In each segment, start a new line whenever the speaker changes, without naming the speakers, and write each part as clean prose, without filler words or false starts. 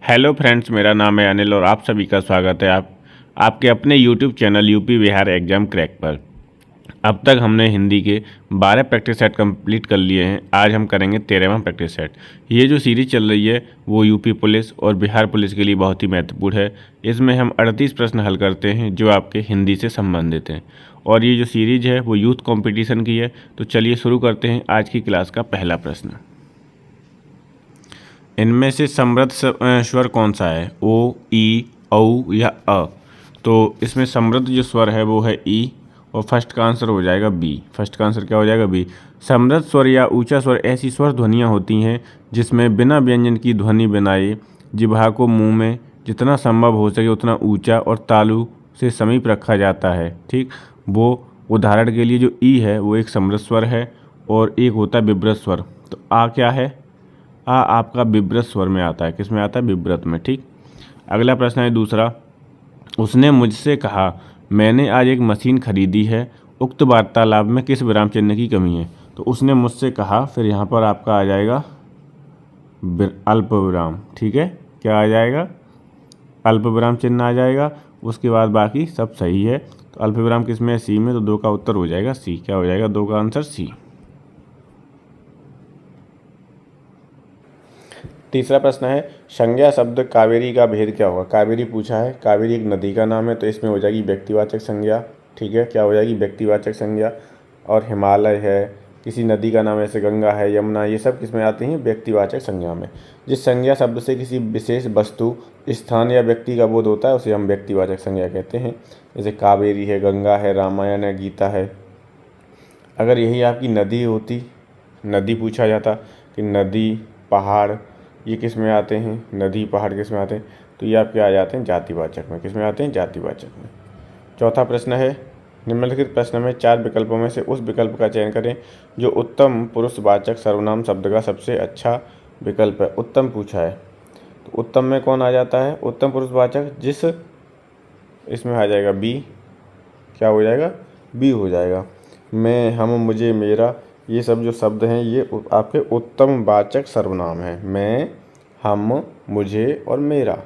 Hello friends, मेरा नाम है अनिल और आप सभी का स्वागत है आपके अपने YouTube channel UP Bihar exam crack पर। अब तक हमने हिंदी के 12 प्रैक्टिस सेट कंप्लीट कर लिए हैं। आज हम करेंगे 13वां प्रैक्टिस सेट। ये जो सीरीज़ चल रही है वो यूपी पुलिस और बिहार पुलिस के लिए बहुत ही महत्वपूर्ण है। इसमें हम 38 प्रश्न हल करते हैं जो आपके हिंदी से संबंधित हैं और ये जो सीरीज़ है वो यूथ कॉम्पिटिशन की है। तो चलिए शुरू करते हैं आज की क्लास का पहला प्रश्न। इनमें से समृद्ध स्वर कौन सा है? ओ, ई, औ या अ? तो इसमें समृद्ध जो स्वर है वो है ई और फर्स्ट का आंसर हो जाएगा बी। फर्स्ट का आंसर क्या हो जाएगा? बी। समृद्ध स्वर या ऊंचा स्वर ऐसी स्वर ध्वनियाँ होती हैं जिसमें बिना व्यंजन की ध्वनि बनाए जिह्वा को मुंह में जितना संभव हो सके उतना ऊंचा और तालु से समीप रखा जाता है। ठीक, वो उदाहरण के लिए जो ई है वो एक समृद्ध स्वर है और एक होता है विव्रत स्वर। तो आ क्या है? आ आपका विव्रत स्वर में आता है। किस में आता है? विव्रत में। ठीक, अगला प्रश्न है दूसरा। उसने मुझसे कहा मैंने आज एक मशीन खरीदी है। उक्त वार्तालाप में किस विराम चिन्ह की कमी है? तो उसने मुझसे कहा, फिर यहाँ पर आपका आ जाएगा अल्प विराम। ठीक है, क्या आ जाएगा? अल्प विराम चिन्ह आ जाएगा। उसके बाद बाकी सब सही है। तो अल्प विराम किस में है? सी में। तो 2 का उत्तर हो जाएगा सी। क्या हो जाएगा? 2 का आंसर सी। तीसरा प्रश्न है संज्ञा शब्द कावेरी का भेद क्या होगा? कावेरी पूछा है। कावेरी एक नदी का नाम है तो इसमें हो जाएगी व्यक्तिवाचक संज्ञा। ठीक है, क्या हो जाएगी? व्यक्तिवाचक संज्ञा। और हिमालय है, किसी नदी का नाम जैसे गंगा है, यमुना, ये सब किसमें आती हैं? व्यक्तिवाचक संज्ञा में। जिस संज्ञा शब्द से किसी विशेष वस्तु, स्थान या व्यक्ति का बोध होता है उसे हम व्यक्तिवाचक संज्ञा कहते हैं। जैसे कावेरी है, गंगा है, रामायण है, गीता है। अगर यही आपकी नदी होती, नदी पूछा जाता कि नदी, पहाड़, ये किस में आते हैं? नदी, पहाड़ किस में आते हैं? तो ये आपके आ जाते हैं जातिवाचक में। किस में आते हैं? जातिवाचक में। चौथा प्रश्न है निम्नलिखित प्रश्न में 4 विकल्पों में से उस विकल्प का चयन करें जो उत्तम पुरुषवाचक सर्वनाम शब्द का सबसे अच्छा विकल्प है। उत्तम पूछा है तो उत्तम में कौन आ जाता है? उत्तम पुरुषवाचक जिस, इसमें आ जाएगा बी। क्या हो जाएगा? बी हो जाएगा। मैं, हम, मुझे, मेरा, ये सब जो शब्द हैं ये आपके उत्तम वाचक सर्वनाम हैं। मैं, हम, मुझे और मेरा।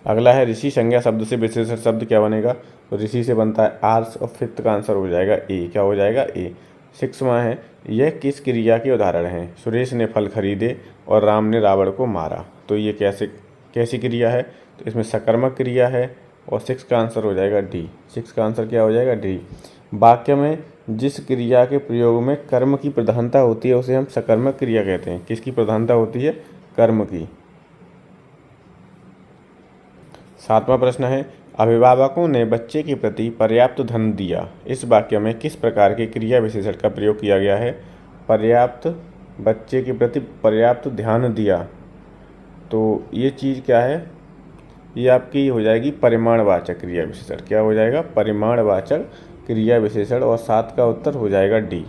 अगला है ऋषि संज्ञा शब्द से विशेषण शब्द क्या बनेगा? तो ऋषि से बनता है आर्ष और फिफ्थ का आंसर हो जाएगा ए। क्या हो जाएगा? ए। 6वां है यह किस क्रिया के उदाहरण हैं? सुरेश ने फल खरीदे और राम ने रावण को मारा। तो ये कैसी क्रिया है? तो इसमें सकर्मक क्रिया है और 6 का आंसर हो जाएगा डी। 6 का आंसर क्या हो जाएगा? डी। वाक्य में जिस क्रिया के प्रयोग में कर्म की प्रधानता होती है उसे हम सकर्मक क्रिया कहते हैं। किसकी प्रधानता होती है? कर्म की। 7वां प्रश्न है अभिभावकों ने बच्चे के प्रति पर्याप्त धन दिया। इस वाक्य में किस प्रकार के क्रिया विशेषण का प्रयोग किया गया है? पर्याप्त, बच्चे के प्रति पर्याप्त ध्यान दिया। तो ये चीज़ क्या है? ये आपकी हो जाएगी परिमाणवाचक क्रिया विशेषण। क्या हो जाएगा? परिमाणवाचक क्रिया विशेषण। और 7 का उत्तर हो जाएगा डी।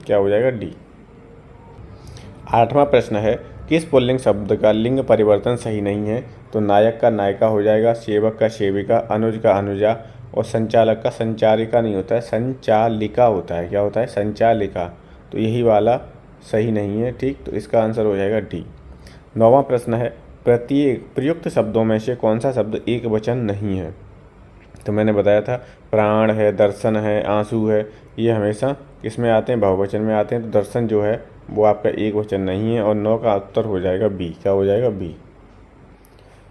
क्या हो जाएगा? डी। 8वां प्रश्न है किस पुल्लिंग शब्द का लिंग परिवर्तन सही नहीं है? तो नायक का नायिका हो जाएगा, सेवक का सेविका, अनुज का अनुजा और संचालक का संचारिका नहीं होता है, संचालिका होता है। क्या होता है? संचालिका। तो यही वाला सही नहीं है। ठीक, तो इसका आंसर हो जाएगा डी। 9वां प्रश्न है प्रत्येक प्रयुक्त शब्दों में से कौन सा शब्द एक वचन नहीं है? तो मैंने बताया था प्राण है, दर्शन है, आंसू है, ये हमेशा किस में आते हैं? बहुवचन में आते हैं। तो दर्शन जो है वो आपका एक वचन नहीं है और 9 का उत्तर हो जाएगा बी। क्या हो जाएगा? बी।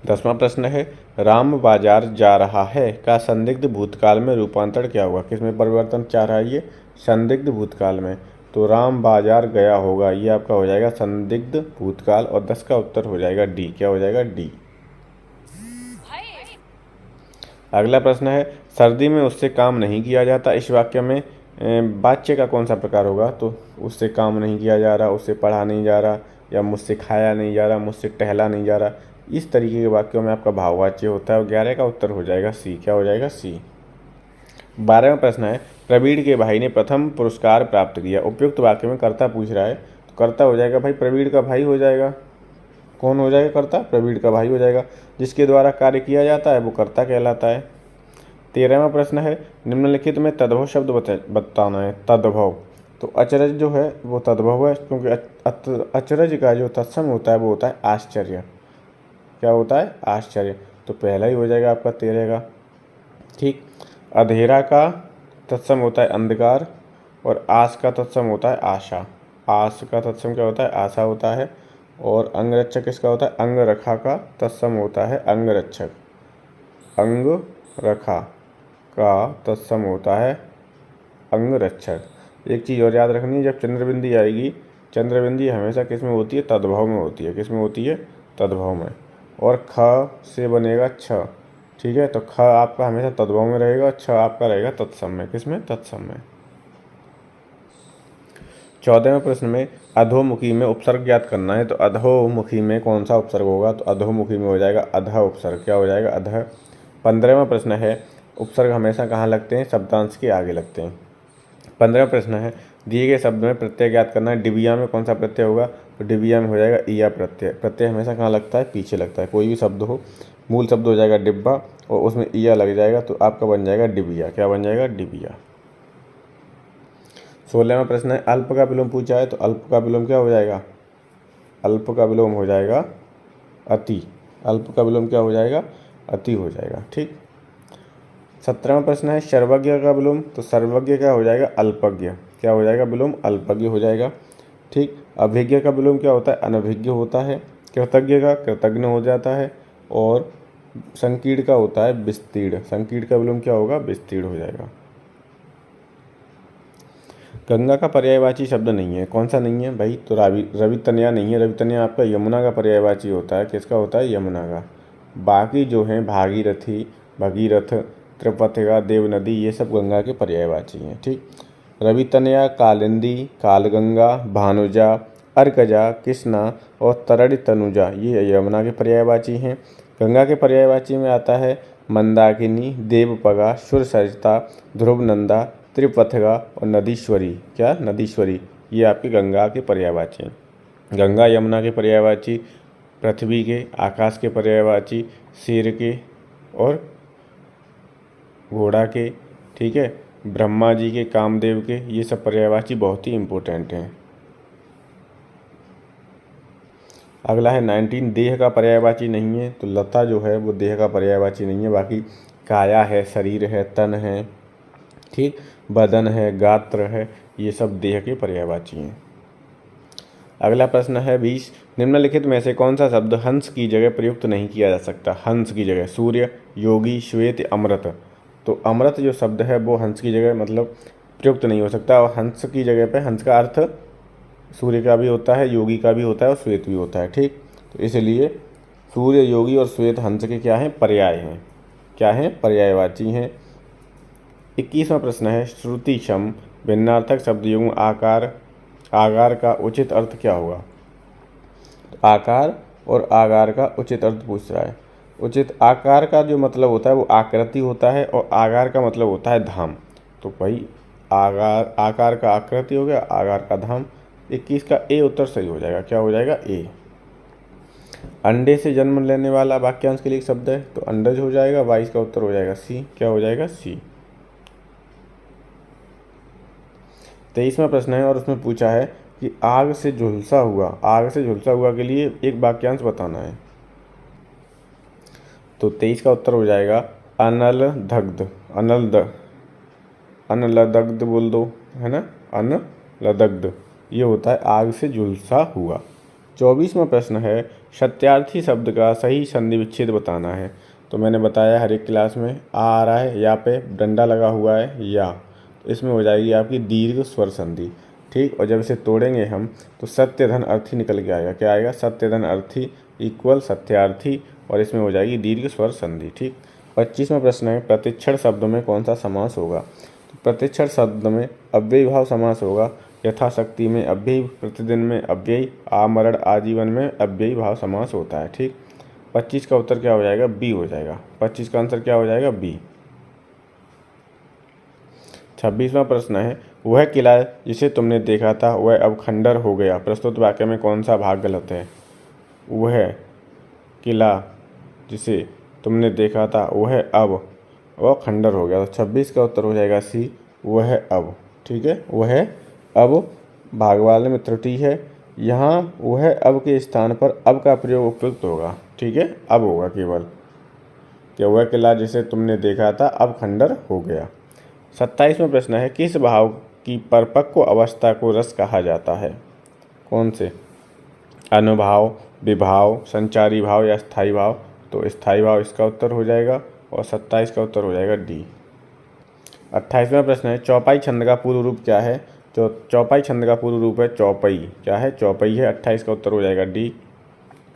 10वां प्रश्न है राम बाजार जा रहा है का संदिग्ध भूतकाल में रूपांतरण क्या होगा? किस में परिवर्तन चाह रहा है? ये संदिग्ध भूतकाल में। तो राम बाजार गया होगा, ये आपका हो जाएगा संदिग्ध भूतकाल और 10 का उत्तर हो जाएगा डी। क्या हो जाएगा? डी। अगला प्रश्न है सर्दी में उससे काम नहीं किया जाता। इस वाक्य में वाच्य का कौन सा प्रकार होगा? तो उससे काम नहीं किया जा रहा, उससे पढ़ा नहीं जा रहा, या मुझसे खाया नहीं जा रहा, मुझसे टहला नहीं जा रहा। इस तरीके के वाक्यों में आपका भाववाच्य होता है और 11 का उत्तर हो जाएगा सी। क्या हो जाएगा? सी। 12वां प्रश्न है प्रवीण के भाई ने प्रथम पुरस्कार प्राप्त किया। उपयुक्त वाक्य में कर्ता पूछ रहा है तो कर्ता हो जाएगा भाई प्रवीण का भाई हो जाएगा। कौन हो जाएगा? कर्ता। प्रवीण का भाई हो जाएगा। जिसके द्वारा कार्य किया जाता है वो कर्ता कहलाता है। 13वां प्रश्न है निम्नलिखित में तद्भव शब्द बताना है। तद्भव तो अचरज जो है वो तद्भव है, क्योंकि अचरज का जो तत्सम होता है वो होता है आश्चर्य। क्या होता है? आश्चर्य। तो पहला ही हो जाएगा आपका 13 का। ठीक। अधेरा का तत्सम होता है अंधकार, और आस का तत्सम होता है आशा। आस का तत्सम क्या होता है? आशा होता है। और अंगरक्षक किसका होता है? अंगरखा का तत्सम होता है अंगरक्षक। अंगरखा का तत्सम होता है अंगरक्षक। एक चीज़ और याद रखनी है, जब चंद्रबिंदी आएगी, चंद्रबिंदी हमेशा किस में होती है? तद्भव में होती है। किस में होती है? तद्भव में। और ख से बनेगा छ। ठीक है, तो ख आपका हमेशा तद्भव में रहेगा, छ आपका रहेगा तत्सम में। किस में? तत्सम में। 14वें प्रश्न में अधोमुखी में उपसर्ग ज्ञात करना है। तो अधोमुखी में कौन सा उपसर्ग होगा? तो अधोमुखी में हो जाएगा अध उपसर्ग। क्या हो जाएगा? अध। 15वां प्रश्न है उपसर्ग हमेशा कहाँ लगते हैं? शब्दांश के आगे लगते हैं। 15वां प्रश्न है दिए गए शब्द में प्रत्यय ज्ञात करना है। डिबिया में कौन सा प्रत्यय होगा? तो डिबिया में हो जाएगा ईया प्रत्यय। प्रत्यय हमेशा कहाँ लगता है? पीछे लगता है। कोई भी शब्द हो, मूल शब्द हो जाएगा डिब्बा और उसमें ईया लग जाएगा तो आपका बन जाएगा डिबिया। क्या बन जाएगा? डिबिया। 16वां प्रश्न है अल्प का विलोम पूछा है। तो अल्प का विलोम क्या हो जाएगा? अल्प का विलोम हो जाएगा अति। अल्प का विलोम क्या हो जाएगा? अति हो जाएगा। ठीक। 17वां प्रश्न है सर्वज्ञ का विलोम। तो सर्वज्ञ क्या हो जाएगा? अल्पज्ञ। क्या हो जाएगा? विलोम अल्पज्ञ हो जाएगा। ठीक। अभिज्ञ का विलोम क्या होता है? अनभिज्ञ होता है। कृतज्ञ का कृतज्ञ हो जाता है। और संकीर्ण का होता है विस्तीर्ण। संकीर्ण का विलोम क्या होगा? विस्तीर्ण हो जाएगा। गंगा का पर्यायवाची शब्द नहीं है। कौन सा नहीं है भाई? तो रवि तनया नहीं है। रवि तनया आपका यमुना का पर्यायवाची होता है। किसका होता है? यमुना का। बाकी जो हैं भागीरथी, भगीरथ, त्रिपथिका, देवनदी, ये सब गंगा के पर्यायवाची हैं। ठीक। रवि तनया, कालिंदी, कालगंगा, भानुजा, अर्कजा, कृष्णा और तरड़ी तनुजा ये यमुना के पर्यायवाची हैं। गंगा के पर्यायवाची में आता है मंदाकिनी, देवपगा, सुरसरिता, ध्रुवनंदा, त्रिपथिका और नदीश्वरी। क्या? नदीश्वरी। ये आपके गंगा के पर्यायवाची हैं। गंगा यमुना के पर्यायवाची, पृथ्वी के, आकाश के पर्यायवाची, शेर के और घोड़ा के। ठीक है, ब्रह्मा जी के, कामदेव के, ये सब पर्यायवाची बहुत ही इम्पोर्टेंट हैं। अगला है 19 देह का पर्यायवाची नहीं है। तो लता जो है वो देह का पर्यायवाची नहीं है। बाकी काया है, शरीर है, तन है, ठीक, बदन है, गात्र है, ये सब देह के पर्यायवाची हैं। अगला प्रश्न है 20 निम्नलिखित में से कौन सा शब्द हंस की जगह प्रयुक्त नहीं किया जा सकता? हंस की जगह सूर्य, योगी, श्वेत, अमृत। तो अमृत जो शब्द है वो हंस की जगह मतलब प्रयुक्त नहीं हो सकता। और हंस की जगह पे हंस का अर्थ सूर्य का भी होता है, योगी का भी होता है और श्वेत भी होता है। ठीक, तो इसलिए सूर्य, योगी और श्वेत हंस के क्या हैं? पर्याय हैं। क्या हैं? पर्यायवाची हैं। 21वां प्रश्न है श्रुतिशम भिन्नार्थक शब्द युग्म आकार, आकार का उचित अर्थ क्या होगा? तो आकार और आकार का उचित अर्थ पूछ रहा है। उचित आकार का जो मतलब होता है वो आकृति होता है और आकार का मतलब होता है धाम। तो भाई आकार का आकृति हो गया, आकार का धाम। 21 का ए उत्तर सही हो जाएगा। क्या हो जाएगा? ए। अंडे से जन्म लेने वाला वाक्यांश के लिए एक शब्द है तो अंडज हो जाएगा। 22 का उत्तर हो जाएगा सी। क्या हो जाएगा? सी। 23वां प्रश्न है और उसमें पूछा है कि आग से झुलसा हुआ, आग से झुलसा हुआ के लिए एक वाक्यांश बताना है। तो 23 का उत्तर हो जाएगा अनलदग्ध। अनलदग्ध बोल दो, है ना? अनलदग्ध ये होता है आग से झुलसा हुआ। 24वां प्रश्न है सत्यार्थी शब्द का सही संधि विच्छेद बताना है। तो मैंने बताया हर एक क्लास में आ रहा है, या पे डंडा लगा हुआ है या, तो इसमें हो जाएगी आपकी दीर्घ स्वर संधि। ठीक, और जब इसे तोड़ेंगे हम तो सत्य धन अर्थी निकल के आएगा। क्या आएगा? सत्य धन अर्थी इक्वल सत्यार्थी, और इसमें हो जाएगी दीर्घ स्वर संधि। ठीक। 25वां प्रश्न है प्रतिक्षण शब्द में कौन सा समास होगा? तो प्रतिक्षण शब्द में अव्ययी भाव समास होगा। यथाशक्ति में अव्ययी, प्रतिदिन में अव्ययी, आमरण, आजीवन में अव्ययी भाव समास होता है। ठीक। 25 का उत्तर क्या हो जाएगा? बी हो जाएगा। 25 का आंसर क्या हो जाएगा? बी। 26वां प्रश्न है वह किला जिसे तुमने देखा था वह अब खंडर हो गया। प्रस्तुत वाक्य में कौन सा भाग गलत है? वह किला जिसे तुमने देखा था वह अब खंडर हो गया। तो 26 का उत्तर हो जाएगा सी, वह अब। ठीक है, वह अब भागवाले में त्रुटि है, यहाँ वह अब के स्थान पर अब का प्रयोग उपयुक्त होगा। ठीक है, अब होगा केवल कि वह किला जिसे तुमने देखा था अब खंडर हो गया। 27वां प्रश्न है, किस भाव की परिपक्व अवस्था को रस कहा जाता है? कौन से? अनुभाव, विभाव, संचारी भाव या स्थायी भाव? तो स्थायी भाव इसका उत्तर हो जाएगा और 27 का उत्तर हो जाएगा डी। 28वां प्रश्न है, चौपाई छंद का पूर्व रूप क्या है? चौपाई छंद का पूर्व रूप है चौपई। क्या है? चौपई है। 28 का उत्तर हो जाएगा डी।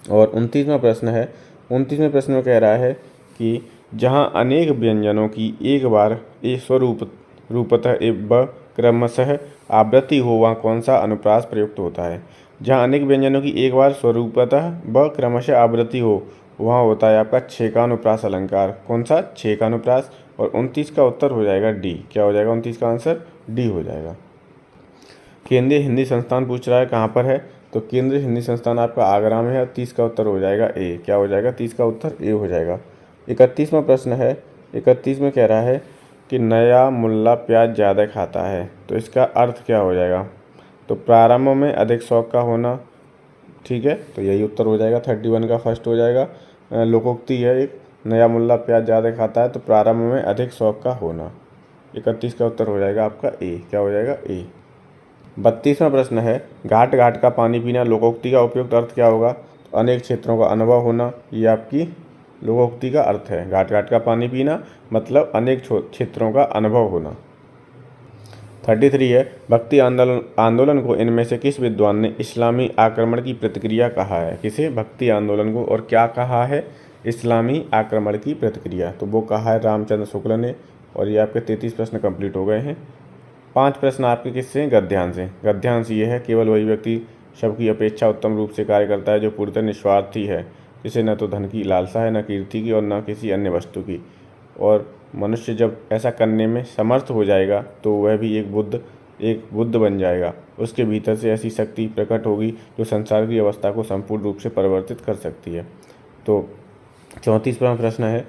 और 29वां प्रश्न है, 29वें प्रश्न में कह रहा है कि जहाँ अनेक व्यंजनों की एक बार स्वरूपतः व क्रमशः आवृत्ति हो वहाँ कौन सा अनुप्रास प्रयुक्त होता है? जहाँ अनेक व्यंजनों की एक बार स्वरूपतः व क्रमशः आवृत्ति हो वहाँ होता है आपका छेकानुप्रास अलंकार। कौन सा? छेकानुप्रास। और 29 का उत्तर हो जाएगा डी। क्या हो जाएगा? 29 का आंसर डी हो जाएगा। केंद्रीय हिंदी संस्थान पूछ रहा है कहाँ पर है? तो केंद्रीय हिंदी संस्थान आपका आगरा में है। 30 का उत्तर हो जाएगा ए। क्या हो जाएगा? 30 का उत्तर ए हो जाएगा। 31वां प्रश्न है, 31 में कह रहा है कि नया मुल्ला प्याज ज़्यादा खाता है, तो इसका अर्थ क्या हो जाएगा? तो प्रारंभ में अधिक शौक का होना। ठीक है, तो यही उत्तर हो जाएगा। 31 का फर्स्ट हो जाएगा। लोकोक्ति है एक, नया मुल्ला प्याज ज़्यादा खाता है, तो प्रारंभ में अधिक शौक का होना। 31 का उत्तर हो जाएगा आपका ए। क्या हो जाएगा? ए। 32वां प्रश्न है, घाट घाट का पानी पीना लोकोक्ति का उपयुक्त अर्थ क्या होगा? तो अनेक क्षेत्रों का अनुभव होना, ये आपकी लोकोक्ति का अर्थ है। घाट घाट का पानी पीना मतलब अनेक क्षेत्रों का अनुभव होना। 33 है, भक्ति आंदोलन को इनमें से किस विद्वान ने इस्लामी आक्रमण की प्रतिक्रिया कहा है? किसे? भक्ति आंदोलन को। और क्या कहा है? इस्लामी आक्रमण की प्रतिक्रिया। तो वो कहा है रामचंद्र शुक्ल ने। और ये आपके 33 प्रश्न कंप्लीट हो गए हैं। 5 प्रश्न आपके किससे हैं? गद्यांश से। गद्यांश ये है, केवल वही व्यक्ति सबकी अपेक्षा उत्तम रूप से कार्य करता है जो पूर्णतः निस्वार्थी है, जिसे न तो धन की लालसा है, न कीर्ति की, और न किसी अन्य वस्तु की। और मनुष्य जब ऐसा करने में समर्थ हो जाएगा तो वह भी एक बुद्ध बन जाएगा। उसके भीतर से ऐसी शक्ति प्रकट होगी जो संसार की अवस्था को संपूर्ण रूप से परिवर्तित कर सकती है। तो 34वां प्रश्न है,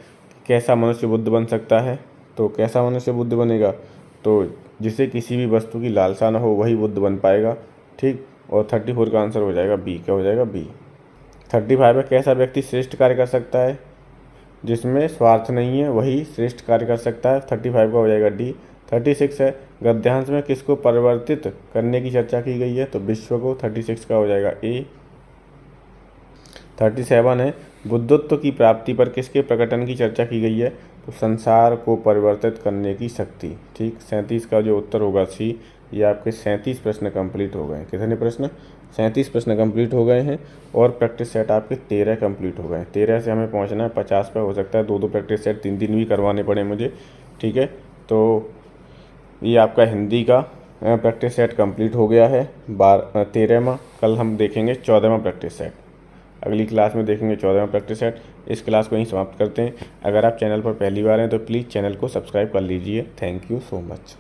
कैसा मनुष्य बुद्ध बन सकता है? तो कैसा मनुष्य बुद्ध बनेगा? तो जिसे किसी भी वस्तु की लालसा न हो वही बुद्ध बन पाएगा। ठीक। और 34 का आंसर हो जाएगा बी। क्या हो जाएगा? बी। 35 है, कैसा व्यक्ति श्रेष्ठ कार्य कर सकता है? जिसमें स्वार्थ नहीं है वही श्रेष्ठ कार्य कर सकता है। 35 का हो जाएगा डी। 36 है, गद्यांश में किसको परिवर्तित करने की चर्चा की गई है? तो विश्व को। 36 का हो जाएगा ए। 37 है, बुद्धत्व की प्राप्ति पर किसके प्रकटन की चर्चा की गई है? तो संसार को परिवर्तित करने की शक्ति। ठीक। 37 का जो उत्तर होगा सी। ये आपके 37 प्रश्न कंप्लीट हो गए हैं। कितने प्रश्न? 37 प्रश्न कंप्लीट हो गए हैं। और प्रैक्टिस सेट आपके 13 कंप्लीट हो गए हैं। 13 से हमें पहुंचना है 50 पे। हो सकता है 2-2 प्रैक्टिस सेट 3-3 भी करवाने पड़े मुझे। ठीक है, तो ये आपका हिंदी का प्रैक्टिस सेट कंप्लीट हो गया है 13वां। कल हम देखेंगे 14वां प्रैक्टिस सेट। अगली क्लास में देखेंगे 14वां प्रैक्टिस सेट। इस क्लास को यहीं समाप्त करते हैं। अगर आप चैनल पर पहली बार हैं तो प्लीज़ चैनल को सब्सक्राइब कर लीजिए। Thank you so much.